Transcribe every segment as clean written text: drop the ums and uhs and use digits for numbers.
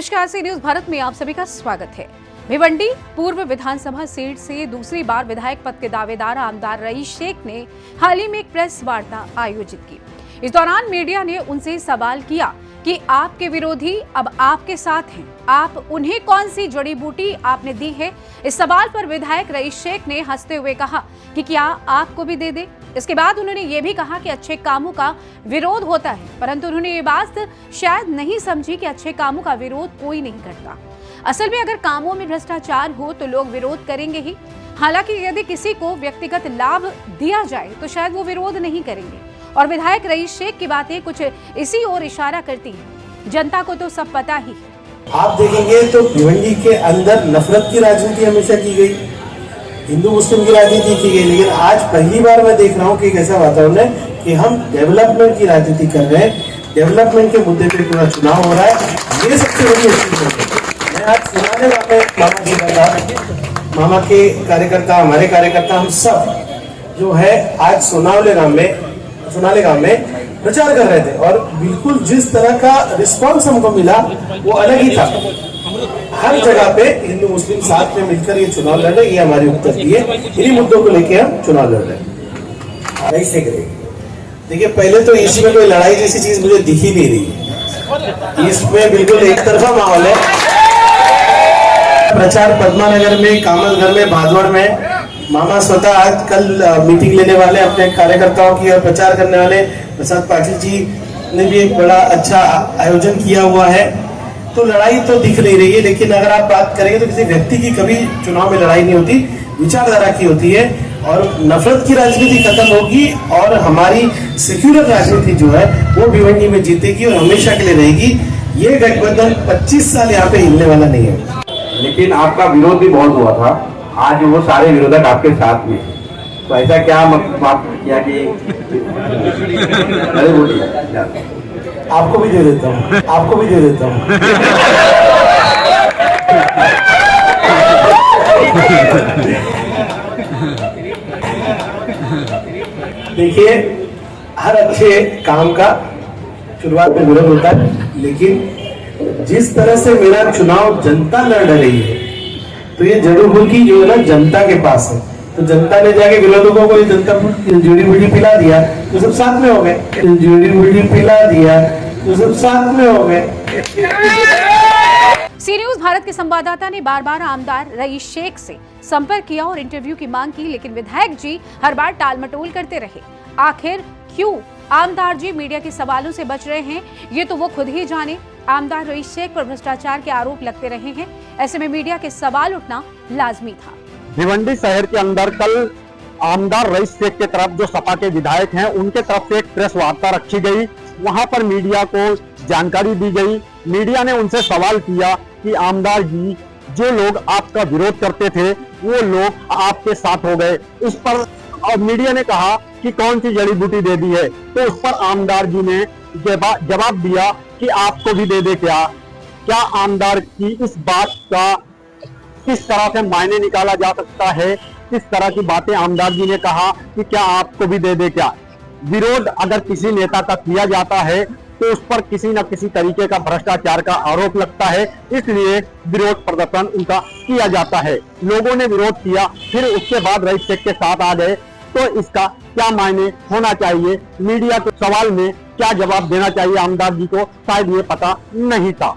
नमस्कार, सी न्यूज भारत में आप सभी का स्वागत है। भिवंडी पूर्व विधानसभा सीट से दूसरी बार विधायक पद के दावेदार आमदार रईस शेख ने हाल ही में एक प्रेस वार्ता आयोजित की। इस दौरान मीडिया ने उनसे सवाल किया कि आपके विरोधी अब आपके साथ हैं, आप उन्हें कौन सी जड़ी बूटी आपने दी है। इस सवाल पर विधायक रईस शेख ने हंसते हुए कहा कि क्या आपको भी दे दे। इसके बाद उन्होंने ये भी कहा कि अच्छे कामों का विरोध होता है, परंतु उन्होंने ये बात शायद नहीं समझी कि अच्छे कामों का विरोध कोई नहीं करता। असल में अगर कामों में भ्रष्टाचार हो तो लोग विरोध करेंगे ही। हालांकि यदि किसी को व्यक्तिगत लाभ दिया जाए तो शायद वो विरोध नहीं करेंगे। और विधायक रईस शेख की बातें कुछ इसी ओर इशारा करती हैं। जनता को तो सब पता ही है। आप देखेंगे तो भिवंडी के अंदर नफरत की राजनीति हमेशा की गई, हिंदू मुस्लिम की राजनीति की गई, लेकिन आज पहली बार मैं देख रहा हूँ कि एक ऐसा वातावरण है कि हम डेवलपमेंट की राजनीति कर रहे हैं। डेवलपमेंट के मुद्दे पे पूरा चुनाव हो रहा है, ये सबसे बड़ी अच्छी बात है। मैं आज सुनाने वाले मामा जी का था, मामा के कार्यकर्ता, हमारे कार्यकर्ता, हम सब जो है आज सोनावले गांव में प्रचार कर रहे थे और बिल्कुल जिस तरह का रिस्पांस हमको मिला वो अलग ही था। हर जगह पे हिंदू मुस्लिम साथ में मिलकर ये चुनाव लड़ रहे, ये हमारी उपलब्धि है। इन्हीं मुद्दों को लेके हम चुनाव लड़ रहे हैं। ऐसे करेंगे। देखिए, पहले तो इसमें कोई लड़ाई जैसी चीज मुझे दिख ही नहीं रही। इसमें बिल्कुल एक तरफा माहौल है। प्रचार पद्मानगर में, कामलगढ़ में, भादवड़ में मामा स्वतः आज कल मीटिंग लेने वाले अपने कार्यकर्ताओं की और प्रचार करने वाले प्रसाद पाटिल जी ने भी एक बड़ा अच्छा आयोजन किया हुआ है। तो लड़ाई तो दिख नहीं रही है, लेकिन अगर आप बात करेंगे तो किसी व्यक्ति की कभी चुनाव में लड़ाई नहीं होती, विचारधारा की होती है। और नफरत की राजनीति खत्म होगी और हमारी सेक्युलर राजनीति जो है वो भिवंडी में जीतेगी और हमेशा के लिए रहेगी। ये गठबंधन 25 साल यहाँ पे हिलने वाला नहीं है। लेकिन आपका विरोध भी बहुत हुआ था, आज वो सारे विरोधक आपके साथ में, तो ऐसा क्या मतलब किया कि अरे बोलिए, आपको भी दे देता हूँ, आपको भी दे देता हूँ। देखिए, हर अच्छे काम का शुरुआत में विरोध होता है, लेकिन जिस तरह से मेरा चुनाव जनता लड़ रही है तो ये जड़ी बूटी जो है ना जनता के पास है। तो जनता ने जाके विरोधकों को जनता जड़ी बूटी पिला दिया तो सब साथ में हो गए। जड़ी बूटी पिला दिया तो सब साथ में हो गए। सी न्यूज भारत के संवाददाता ने बार बार आमदार रईस शेख से संपर्क किया और इंटरव्यू की मांग की, लेकिन विधायक जी हर बार टाल मटोल करते रहे। आखिर क्यों आमदार जी मीडिया के सवालों से बच रहे हैं, ये तो वो खुद ही जाने। आमदार रईस शेख पर भ्रष्टाचार के आरोप लगते रहे हैं, ऐसे में मीडिया के सवाल उठना लाजमी था। भिवंडी शहर के अंदर कल आमदार रईस शेख के तरफ जो सपा के विधायक हैं उनके तरफ से एक प्रेस वार्ता रखी गई। वहां पर मीडिया को जानकारी दी गई। मीडिया ने उनसे सवाल किया कि आमदार जी, जो लोग आपका विरोध करते थे वो लोग आपके साथ हो गए। उस पर और मीडिया ने कहा कि कौन सी जड़ी बूटी दे दी है, तो उस पर आमदार जी ने जवाब दिया कि आपको भी दे दे। क्या आमदार की इस बात का किस तरह से मायने निकाला जा सकता है, किस तरह की बातें आमदार जी ने कहा कि क्या आपको भी दे दे। क्या विरोध अगर किसी नेता का किया जाता है तो उस पर किसी न किसी तरीके का भ्रष्टाचार का आरोप लगता है, इसलिए विरोध प्रदर्शन उनका किया जाता है। लोगों ने विरोध किया, फिर उसके बाद रईस शेख के साथ आ गए, तो इसका क्या मायने होना चाहिए, मीडिया के सवाल में क्या जवाब देना चाहिए आमदार जी को, शायद ये पता नहीं था।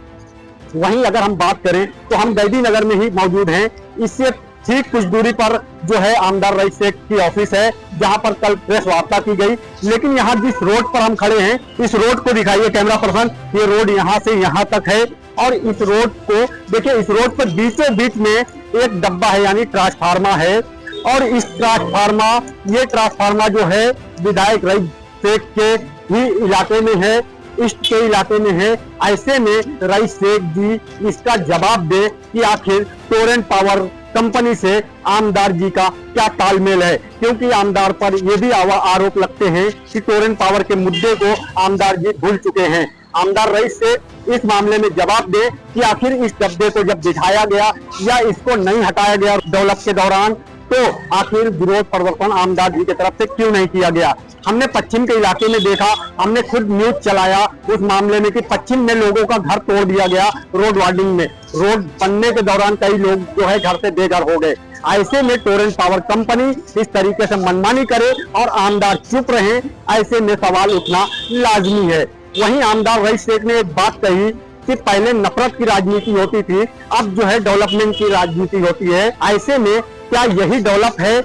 वहीं अगर हम बात करें तो हम बैदी नगर में ही मौजूद हैं। इससे ठीक कुछ दूरी पर जो है आमदार रईस शेख की ऑफिस है, जहां पर कल प्रेस वार्ता की गई। लेकिन यहाँ जिस रोड पर हम खड़े हैं, इस रोड को दिखाइए कैमरा पर्सन, ये रोड यहाँ से यहाँ तक है। और इस रोड को देखिए, इस रोड पर बीचों बीच में एक डब्बा है, यानी ट्रांसफार्मर है। और इस ये ट्रांसफार्मर जो है विधायक रईस शेख के ही इलाके में है, इसके इलाके में है। ऐसे में रईस शेख जी इसका जवाब दे कि आखिर टोरेंट पावर कंपनी से आमदार जी का क्या तालमेल है, क्योंकि आमदार पर ये भी आरोप लगते हैं कि टोरेंट पावर के मुद्दे को आमदार जी भूल चुके हैं। आमदार रईस से इस मामले में जवाब दे कि आखिर इस डब्बे को जब बिठाया गया या इसको नहीं हटाया गया डेवलप के दौरान, तो आखिर विरोध प्रदर्शन आमदार जी की तरफ से क्यों नहीं किया गया। हमने पश्चिम के इलाके में देखा, हमने खुद न्यूज चलाया उस मामले में कि पश्चिम में लोगों का घर तोड़ दिया गया रोड वार्डिंग में। रोड बनने के दौरान कई लोग जो है घर से बेघर हो गए। ऐसे में टोरेंट पावर कंपनी इस तरीके से मनमानी करे और आमदार चुप रहे, ऐसे में सवाल उठना लाजमी है। वहीं आमदार रईस शेख ने एक बात कही कि पहले नफरत की राजनीति होती थी, अब जो है डेवलपमेंट की राजनीति होती है। ऐसे में क्या यही डेवलप है?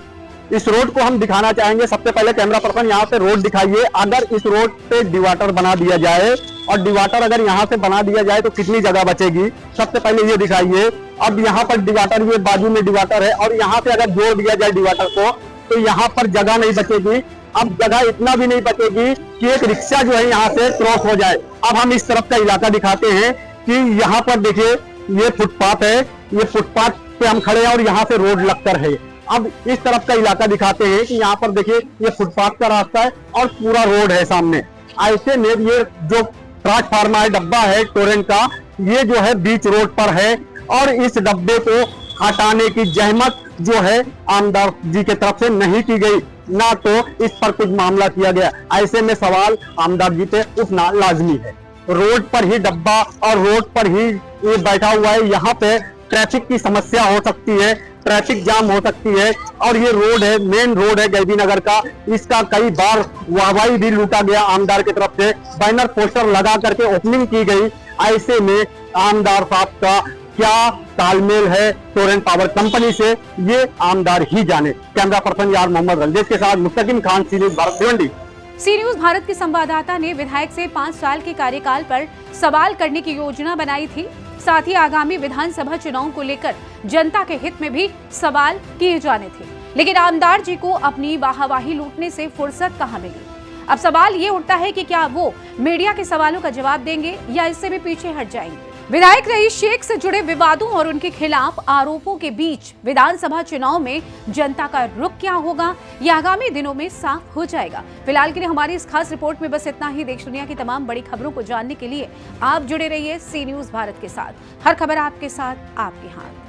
इस रोड को हम दिखाना चाहेंगे। सबसे पहले कैमरा पर्सन यहाँ से रोड दिखाइए। अगर इस रोड पे डिवाटर बना दिया जाए और डिवाटर अगर यहाँ से बना दिया जाए तो कितनी जगह बचेगी, सबसे पहले ये दिखाइए। अब यहाँ पर डिवाटर, ये बाजू में डिवाटर है और यहाँ से अगर जोड़ दिया जाए डिवाटर को तो यहाँ पर जगह नहीं बचेगी। अब जगह इतना भी नहीं बचेगी कि एक रिक्शा जो है यहाँ से क्रॉस हो जाए। अब हम इस तरफ का इलाका दिखाते हैं कि यहाँ पर देखिए ये फुटपाथ है, ये फुटपाथ पे हम खड़े हैं और यहाँ से रोड लगकर है। अब इस तरफ का इलाका दिखाते हैं कि यहाँ पर देखिए ये फुटपाथ का रास्ता है और पूरा रोड है सामने। ऐसे में ये जो ट्रांसफार्मर है, डब्बा है टोरेंट का, ये जो है बीच रोड पर है और इस डब्बे को हटाने की जहमत जो है आमदार जी के तरफ से नहीं की गई, ना तो इस पर कुछ मामला किया गया। ऐसे में सवाल आमदार जी पे उठना लाजमी है। रोड पर ही डब्बा और रोड पर ही ये बैठा हुआ है, यहाँ पे ट्रैफिक की समस्या हो सकती है, ट्रैफिक जाम हो सकती है। और ये रोड है, मेन रोड है गैबी नगर का, इसका कई बार वाहवाही भी लूटा गया आमदार की तरफ से, बैनर पोस्टर लगा करके ओपनिंग की गई। ऐसे में आमदार साहब का क्या तालमेल है टोरेंट पावर कंपनी से, ये आमदार ही जाने। कैमरा पर्सन यार मोहम्मद रंजेश के साथ मुस्तकिम खान, सी न्यूज़ भारत, भिवंडी। सी न्यूज भारत के संवाददाता ने विधायक से 5 साल के कार्यकाल पर सवाल करने की योजना बनाई थी। साथ ही आगामी विधानसभा चुनाव को लेकर जनता के हित में भी सवाल किए जाने थे, लेकिन आमदार जी को अपनी वाहवाही लूटने से फुर्सत कहां मिली। अब सवाल ये उठता है कि क्या वो मीडिया के सवालों का जवाब देंगे या इससे भी पीछे हट जाएंगे। विधायक रईस शेख से जुड़े विवादों और उनके खिलाफ आरोपों के बीच विधानसभा चुनाव में जनता का रुख क्या होगा, यह आगामी दिनों में साफ हो जाएगा। फिलहाल के लिए हमारी इस खास रिपोर्ट में बस इतना ही। देश दुनिया की तमाम बड़ी खबरों को जानने के लिए आप जुड़े रहिए सी न्यूज़ भारत के साथ। हर खबर आपके साथ, आपके हाथ।